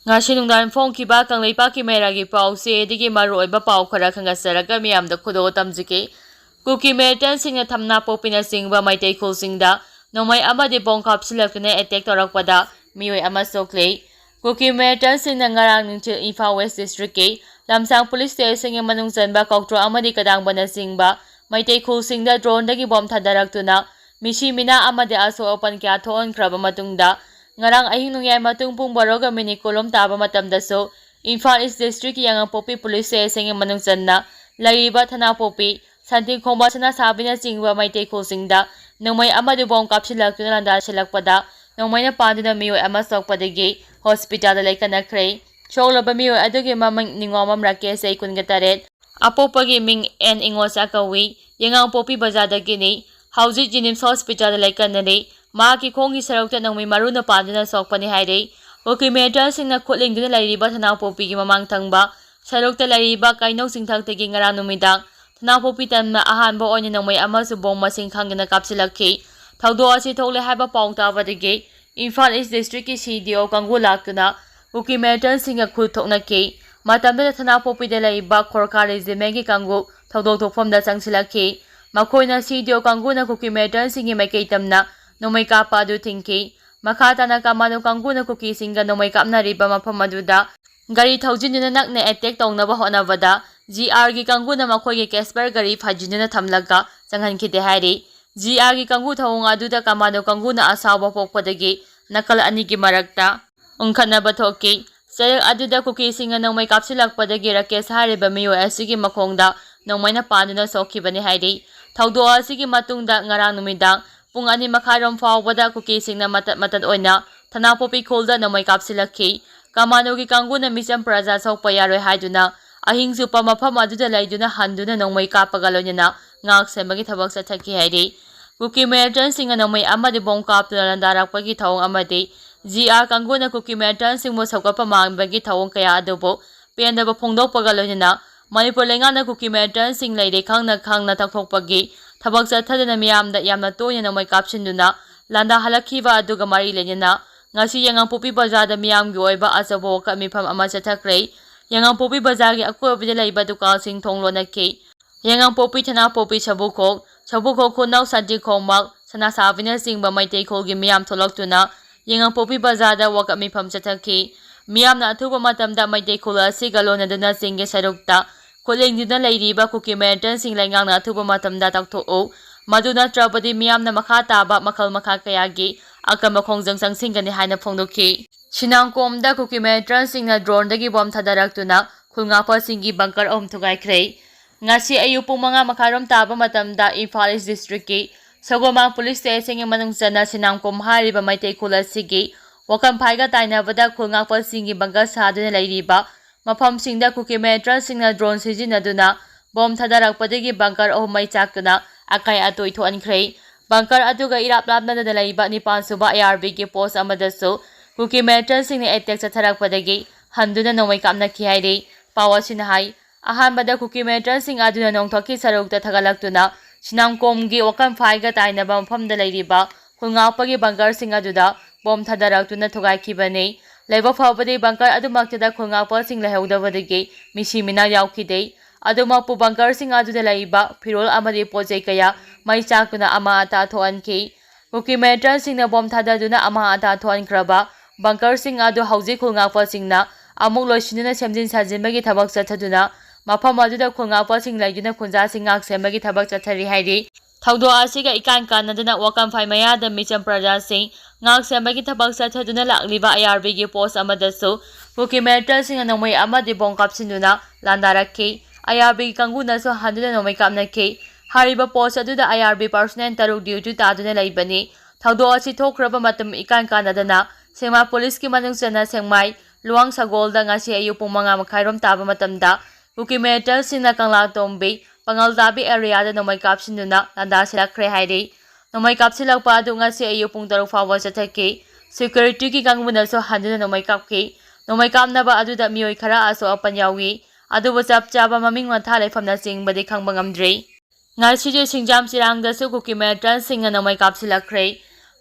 Ngasi nungdan phongkiba kangleipaki mairagi pause digi maruoiba pau khara khangasaraga miyamda khudo tamjike Kuki militant singna thamna popina singba maitai khul singda nomai amadi bongkap silakna attack torakpada mioi ama sokle Kuki militant singna ngarang ningche Imphal West District ke lamsang police station nge manung chanba Koutruk amadi kadang bana singba maitai khul singda drone dagi bom thadarak misi mina amadi aso open kya thon khraba matungda ngarang ahing nungyay matung pung baroga mini kolom taba matamda so Imphal East District yang popi police station nge manung channa lariba thana popi Santing khomba sana sabina singba maitei khul singda nomai amadi bom kapsilakna landa silakpada nomai na pandina mioi ama sokpadagi hospital da laikana khrei choglaba mioi adugi mamang ningomam rakesh ai kunga apopagi ming en ingosa kawi yangang popi bazadagi ni hauji jinims hospital da laikana ni ma ki khongi sarokta nomai maruna pandina sokpani haire okimeta singna khotling dina lairiba thana popi gi mamang thangba sarokta lairiba kainok singthak tegi ngara numidang Thanapopi tamna ahanba oina nomai amasu bom masing khangina kapsilakhi thaudo asi thokle haiba paungta badage Imphal East District ki CDO kangu lakna Kuki militant singa khut thoknaki matamda Thanapopi de laiba khorkha regime ki kangu thaudo thokfamda changsilakhi makhoina CDO kangu na Kuki militant singi maikei tamna nomai kapa du thingki makhata na kamano kangu na Kuki singa nomai kapna riba mafam aduda gari thaujinna nakna attack tongnaba honabada GR gi kangu na makhoi gi Casper gari phajinna thamlaga changhan khite hairi GR gi kangu thawung aduda kamano kangu na asawa pokpadagi nakal ani gi marakta ungkhana bathoki sel aduda Kuki singa nomai kapsilakpadagi rakesh hariba miyo asigi makhongda nomai na panduna sokhibani hairi thaudo asigi matungda ngarang numidang pung ani makharom fawbada Kuki singna matat oina Thanapopi kholda nomai kapsilakhi kamano gi kangu na misam praja sokpa yaroi haiduna ahing supa mafam aduda laiduna handuna nomai kapagalonya ngak semagi thabak sathaki hairi Kuki militant singa nomai amadi bom kapna landarakpagi thawong amadi GR kanguna Kuki militant singmo sokapa mangbagi thawong kaya adubo pendaba phongdok pagalonya Manipur lengana Kuki militant sing laide khangna takthokpagi thabak sathadana miyamda yamna toyna nomai kapsinduna landa halakhiba aduga mari lenyana ngasi yangang popi bazada miyamgi oiba asabo ka mifam ama sathakre Yangang popi bazagi ako abida laiba duka sing thonglo na ke. Yangang popi Thanapopi sabukok kunaw santi khongmak sana sabina singba maitei kholgi miyam tholok yangang popi bazada waka mifam sathaki. Miyam na athuba matamda maitei khola sigalo na duna singge sarukta. Kholeng duna lairiba Kuki militant sing laingang na athuba matamda takthoo. Maduna trabadi miyam na makha taba makhal makha kayagi akama khongjang sangsingani haina phongdoki. Sinangkomda Kuki militant singna drone dagi bom thadaraktuna khulngapa singi bunker thugai khrei ngasi ayu pung manga makharom taba matamda Imphal East District ki Sagomang police station nge manung chana sinangkom hariba maitei khula sigi wakam phaiga tainabada khulngapa singi bunker saduna lairiba mafam singda Kuki militant singna drone sijinaduna bom thadarakpadagi bunker mai chakna akai atoi thoan khrei bunker aduga irap lapna da laiba nipan suba ARB ki post amadasu Kuki militant singni attack chatharakpadagi handuna nomai kapna ki haire pawasina hai ahanbada Kuki militant sing aduna nongthaki sarukta thagalaktuna sinangkomgi wakam phaiga tainaba mafamda lairiba khulngapagi bunker sing aduda bom thadaraktuna thogaikhibani laiba phawbadi bunker adumaktida khulngapa sing lahaudabadagi misi mina yaukide adumapu bunker sing aduda laiba phirol amadi pojai kaya mai chakuna ama ata thoanki Kuki militant singna bom thadaduna ama ata thoankraba bunker sing adu hauji khulngapa singna amuk loisinuna semjin sajinbagi thabak chathaduna mafam aduda khulngapa sing laiduna khunja singak sembagi thabak chathari hairi thaudo asiga ikan kanaduna wakam phai mayada micham praja sing ngak sembagi thabak chathaduna lakliba ARB gi post amadasu Kuki militant sing nomai amadi bom kapsinduna landarakki ARB kanguna so handuna nomai kapnaki hariba post aduda ARB personnel taruk duty taduna laibani thaudo asi thokraba matam ikan kanadana Sengma police ki manung chana sengmai luang sagolda ngasi ayu pung manga makhairom taba matamda Kuki militant singna kangla tombe pangal dabi area da nomai kapsinduna landa silakre hairi nomai kapsilakpa adu ngasi ayu pung taruk fawa chathaki security ki kangmuna so handuna nomai kapki nomai kamnaba aduda mioi khara aso apan yawi aduba chap chaba maming matha laifamna singbadi khangba ngamdre ngasi je singjam sirangda su Kuki militant singna nomai kapsilakre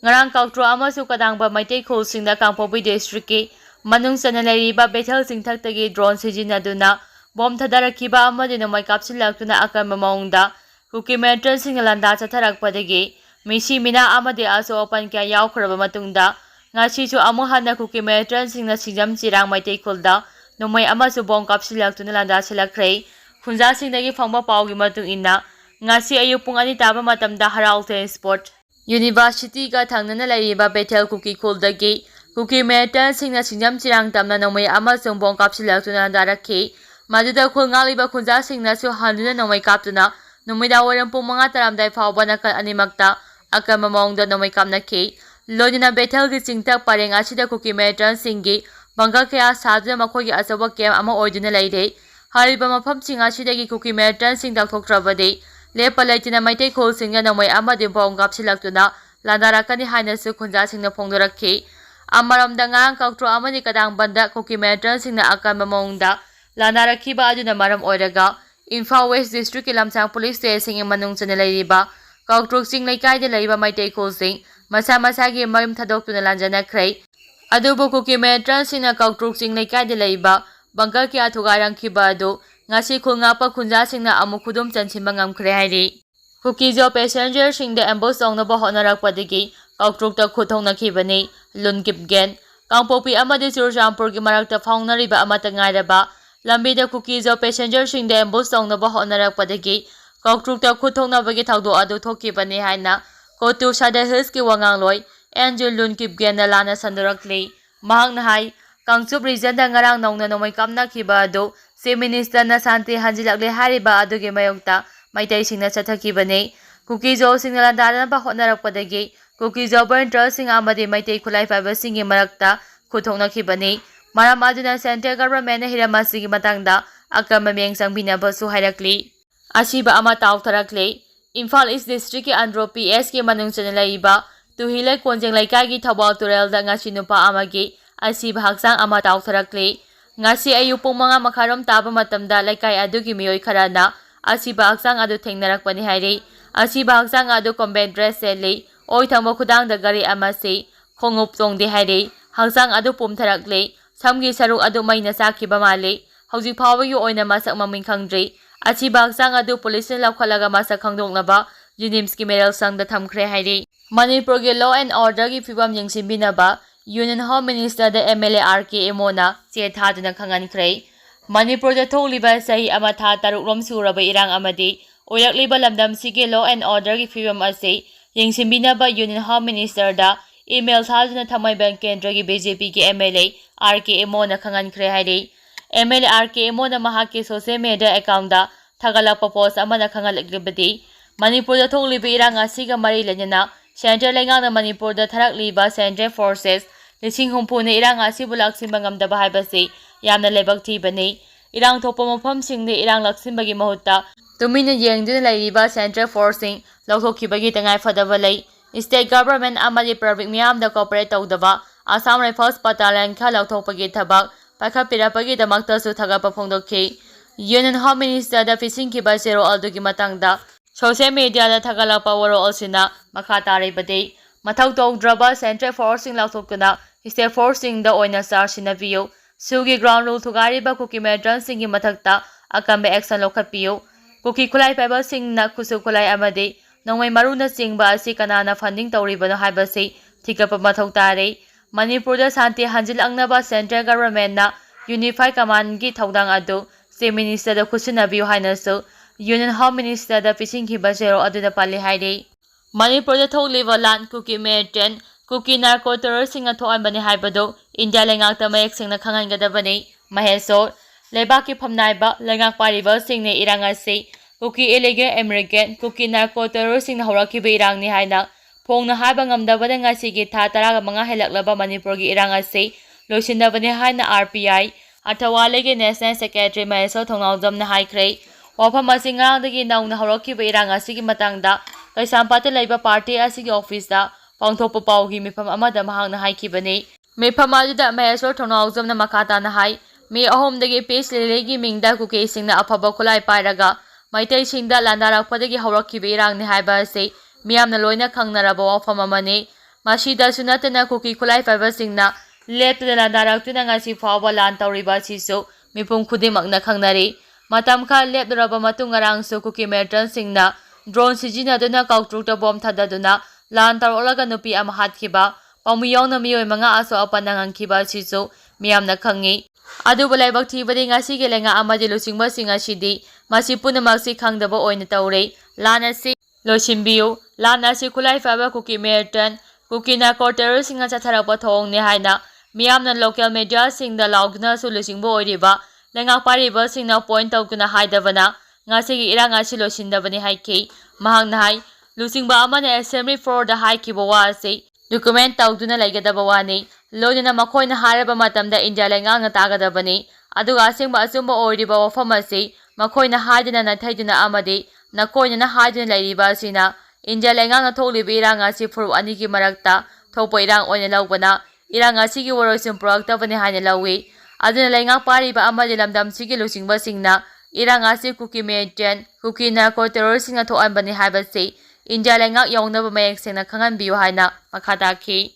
ngarang Koutruk amasu kadangba maitei khul singda Kangpopi district ki Manung chana leiriba Bethel singthaktagi drone sijinaduna bom thadarakhiba amadi nomai kapsilaktuna akanba maungda Kuki militant singna landa chatharakpadagi misi mina amadi aso open kya yaukhraba matungda ngasi chu amu hana Kuki militant singna singjam chirang maitei khulda nomai amasu bom kapsilaktuna landa silakhrei khunja singdagi phangba paugi matung inna ngasi ayuk pung 2 taba matamda Haralte Sport University ka thangnana leiriba Bethel Kuki khuldagi Kuki militant singna singjam chirang tamna nomai amasung bom kapsilaktuna landa rakhi maduda khulngali ba khunja singna su handuna nomai kaptuna Numida walang pong mga taramday fauba na animagta akan mamawangda na may kamnaki. Lodi na Bethel gisingtak pareng asida Kuki militant singi bangga kaya sado na makoy asawa kem ama ordo na layde. Hariba mapamsing asida gi Kuki militant singtak thoktrabade. Lepalay na may taykol singa na may ama din paunggap silagto na lanarakan ni Hanasu kunja sing na pongdorakki. Amaramda nga ang kautro ama ni kadang banda Kuki militant sing na akan mamawangda lanarakiba ado na maram oraga. Imphal West District ki Lamsang Police Station ng manung sa nilayriba, Koutruk sing laikay nilayriba may taykol sing, masama-masa gi marim thadok tu nalanjan na kray. Adubo Kuki militant sing na Koutruk sing laikay nilayriba, bangkal ki atugarang kibado, ngasi kung nga pa kunja sing na amukudum chansimbang ang krehari. Kuki jo passenger sing da embos ong na hotnarakapdagi, Koutruk ta thoknarakhibani, Loon Kipge, Kangpopi amadi Surjampur ki marakta thoknariba amatangayaba, Lambida Kuki jo passenger sing da embos ong na hotnarakapdagi, Koutruk ta thoknabagi thawdo adu thokibani haina, Koutruk sada hills ki wangangloi, Angel Loon Kipge na lana sandurakli, mahang na hai, Kangsup region da ngarang nong na nomay kamnakhiba adu, si minister na santi hanjilakli hariba adu ki mayokta, maitay sing na chathakibani, Kuki jo sing na landaran pa hotnarakapdagi, Kuki jo burn sing amadi maitay kulay fiber sing marakta, thoknarakhibani, Maram aduna Central Government na hiramasi matangda akan mamiyang sang binabasu hayrakli. Asiba ama tauktarakli. Imphal East District ki Andro PS ki manung chanalaiba tuhilay konjeng laikagi Thawal Turel da nga sinupa amagi asiba haksang ama tauktarakli. Ngasi ayupong mga makarom taba matamda laikay adu ki miyoy karana asiba haksang adu thengnarakpani hayri. Asiba haksang adu combat dress seli oy thangmo khudang da gari amasi khongup tongdi hayri. Haksang adu pumtharakli. Samgi saruk adu may nasakiba mali, hawjik phawagi oina masak maming khangdri, asiba haksang adu police na lawkhalaga masak khangdoknaba, Junims ki Meral Sangda thamkhre hayri. Manipur ki law and order ki fibam yengsimbinaba, Union Home Minister da MLA RK Emona, che thaduna khangankre. Manipur da thokliba sahi ama tha taruk rom suraba irang amadi, oyakliba lamdam sige law and order ki fibam ase, yengsimbinaba Union Home Minister da, email thaduna thamay bank kendra ki BJP ki MLA RK Emona khangankre hayri. MLA RK Emona mahaki social media account da thagalakpa post amana khangalaklibadi Manipur da thokliba irang asiga mari lenyana Central Lengang na Manipur da tharakliba Central Forces lising humpu na irang asibu laksimba ngamdaba haibasi yamna lebak thibani. Irang thokpa mafamsing ni irang laksimbagi mahutta tumina yengduna lairiba Central Forcing lawthokhibagi tangai fadaba lay. State government amadi public miyam da cooperate tawdaba Assam Rifles Battalion kha lawthokpagi thabak paikhappirapagi damakta su thagapa phongdokhi. Union Home Minister da fishing ki basero aldugi matangda social media da thagalapa waro alsina makha taribadi mathau tawdraba Central Forcing lawthokuna State Forcing da oina sar sinabiyo sugi ground rule thugariba Kuki militant singi mathakta akambe action lokhapiyo. Kuki khulai paiba sing na kusu khulai amadi nongmai maruna singba asi kanana funding tawribano haibasi thikapa mathau tare. Manipur da santi hanjilangnaba Central Government na Unified Command ki thawdang adu State Minister da khusinabiyo hainasu Union Home Minister da fishing ki basero aduna pali hayri. Manipur da thokliba lan Kuki militant Kuki narco terrorist singa thoanbani haibado India lengakta mayak singna khangangadabani Mahesor lebaki phamnaiba lengak pariba singne irang ase Kuki illegal immigrant Kuki narco terrorist singna horakiba irang ni haina Phongna haiba ngamdabada ngasigi tha 15 helaklaba Manipur gi irang ase loisindabani haina RPI Athawalegi National Secretary Mahesor Thongnawjam na haikre. Wafam asi ngarangdagi nauna horakiba irang asigi matangda Kaisampata laiba party asigi office da pangthokpa paugi mifam amada mahangna haikibani. Mifam aduda Mahesor Thongnawjam na makata na hai me ahomdagi page lelegi mingda Kuki singna afaba khulai pairaga maitai singda landarakpadagi horakiba irang ni haiba ase miyamna loina khangnaraba wafam amani. Masida sunatana Kuki khulai fiber singna ꯂꯦꯞꯇꯅ ꯂꯥꯟꯗꯥꯔꯛꯇꯨꯅ ꯉꯁꯤ ꯐꯥꯎꯕ ꯂꯥꯟ ꯇꯧꯔꯤꯕ ꯑꯁꯤꯁꯨ ꯃꯤꯄꯨꯝ ꯈꯨꯗꯤꯡꯃꯛꯅ ꯈꯪꯅꯔꯤ꯫ ꯃꯇꯝ ꯈꯔ ꯂꯦꯞꯂꯨꯔꯕ ꯃꯇꯨꯡ ꯉꯔꯥꯡꯁꯨ ꯀꯨꯀꯤ ꯃꯤꯂꯤꯇꯦꯟꯠꯁꯤꯡꯅ ꯗ꯭ꯔꯣꯟ ꯁꯤꯖꯤꯟꯅꯗꯨꯅ ꯀꯧꯇ꯭ꯔꯨꯛꯇ ꯕꯣꯝ ꯊꯥꯗꯗꯨꯅ ꯂꯥꯟ ꯇꯧꯔꯛꯂꯒ ꯅꯨꯄꯤ ꯑꯃ ꯍꯥꯠꯈꯤꯕ, ꯄꯥꯎꯃꯤ ꯌꯥꯎꯅ ꯃꯤꯑꯣꯏ 5 ꯑꯁꯣꯛ ꯑꯄꯟ ꯅꯪꯍꯟꯈꯤꯕ ꯑꯁꯤꯁꯨ ꯃꯤꯌꯥꯝꯅ ꯈꯪꯉꯤ꯫ ꯑꯗꯨꯕꯨ ꯂꯥꯏꯕꯛ ꯊꯤꯕꯗꯤ ꯉꯁꯤꯒꯤ ꯂꯩꯉꯥꯛ ꯑꯃꯗꯤ ꯂꯨꯆꯤꯡꯕꯁꯤꯡ ꯑꯁꯤꯗꯤ ꯃꯁꯤ ꯄꯨꯝꯅꯃꯛꯁꯤ ꯈꯪꯗꯕ ꯑꯣꯏꯅ ꯇꯧꯔꯦ꯫ ꯂꯥꯟ ꯑꯁꯤ ꯂꯣꯏꯁꯤꯟꯕꯤꯌꯨ꯫ ꯂꯥꯟ ꯑꯁꯤ ꯈꯨꯠꯂꯥꯏ ꯄꯥꯏꯕ ꯀꯨꯀꯤ ꯃꯤꯂꯤꯇꯦꯟꯠ ꯀꯨꯀꯤ ꯅꯥꯔꯀꯣ ꯇꯦꯔꯣꯔꯤꯁꯁꯤꯡꯅ ꯆꯠꯊꯔꯛꯄ ꯊꯧꯑꯣꯡꯅꯤ ꯍꯥꯏꯅ ꯃꯤꯌꯥꯝꯅ ꯂꯣꯀꯦꯜ ꯃꯤꯗꯤꯌꯥꯁꯤꯡꯗ ꯂꯥꯎꯗꯨꯅꯁꯨ ꯂꯨꯆꯤꯡꯕ ꯑꯣꯏꯔꯤꯕ ꯂꯩꯉꯥꯛ ꯄꯥꯏꯔꯤꯕꯁꯤꯡꯅ ꯄꯣꯏꯟꯠ ꯇꯧꯗꯨꯅ ꯍꯥꯏꯗꯕꯅ ꯉꯁꯤꯒꯤ ꯏꯔꯥꯡ ꯑꯁꯤ ꯂꯣꯏꯁꯤꯟꯗꯕꯅꯤ ꯍꯥꯏꯈꯤ꯫ ꯃꯍꯥꯛꯅ ꯍꯥꯏ ꯂꯨꯆꯤꯡꯕ ꯑꯃꯅ ꯑꯦꯁꯦꯝꯕ꯭ꯂꯤ ꯐ꯭ꯂꯣꯔꯗ ꯍꯥꯏꯈꯤꯕ ꯋꯥ ꯑꯁꯤ ꯗꯣꯀꯨꯃꯦꯟꯠ ꯇꯧꯗꯨꯅ ꯂꯩꯒꯗꯕ ꯋꯥꯅꯤ꯫ ꯂꯣꯏꯅꯅ ꯃꯈꯣꯏꯅ ꯍꯥꯏꯔꯕ ꯃꯇꯝꯗ ꯏꯟꯗꯤꯌꯥ ꯂꯩꯉꯥꯛꯅ ꯇꯥꯒꯗꯕꯅꯤ꯫ ꯑꯗꯨꯒ ꯑꯁꯦꯡꯕ ꯑꯆꯨꯝꯕ ꯑꯣꯏꯔꯤꯕ ꯋꯥꯐꯝ ꯑꯁꯤ ꯃꯈꯣꯏꯅ ꯍꯥꯏꯗꯅ ꯅꯥꯊꯩꯗꯨꯅ ꯑꯃꯗꯤ ꯅꯀꯣꯏꯅꯅ ꯍꯥꯏꯗꯨꯅ ꯂꯩꯔꯤꯕ ꯑꯁꯤꯅ ꯏꯟꯗꯤꯌꯥ ꯂꯩꯉꯥꯛꯅ ꯊꯣꯛꯂꯤꯕ ꯏꯔꯥꯡ ꯑꯁꯤ ꯐꯨꯔꯨꯞ ꯑꯅꯤꯒꯤ ꯃꯔꯛꯇ ꯊꯣꯛꯄ ꯏꯔꯥꯡ ꯑꯣꯏꯅ ꯂꯧꯕꯅ ꯏꯔꯥꯡ ꯑꯁꯤꯒꯤ ꯋꯥꯔꯣꯏꯁꯤꯟ ꯄꯨꯔꯛꯇꯕꯅꯤ ꯍꯥꯏꯅ ꯂꯧꯏ꯫ ꯑꯗꯨꯅ ꯂꯩꯉꯥꯛ ꯄꯥꯏꯔꯤꯕ ꯑꯃꯗꯤ ꯂꯝꯗꯝꯁꯤꯒꯤ ꯂꯨꯆꯤꯡꯕꯁꯤꯡꯅ ꯏꯔꯥꯡ ꯑꯁꯤ ꯀꯨꯀꯤ ꯃꯤꯂꯤꯇꯦꯟꯠ ꯀꯨꯀꯤ ꯅꯥꯔꯀꯣ ꯇꯦꯔꯣꯔꯤꯁꯁꯤꯡꯅ ꯊꯣꯛꯍꯟꯕꯅꯤ ꯍꯥꯏꯕꯁꯤ ꯏꯟꯗꯤꯌꯥ ꯂꯩꯉꯥꯛ ꯌꯧꯅꯕ ꯃꯌꯦꯛ ꯁꯦꯡꯅ ꯈꯪꯍꯟꯕꯤꯌꯨ ꯍꯥꯏꯅ ꯃꯈꯥ ꯇꯥꯈꯤ꯫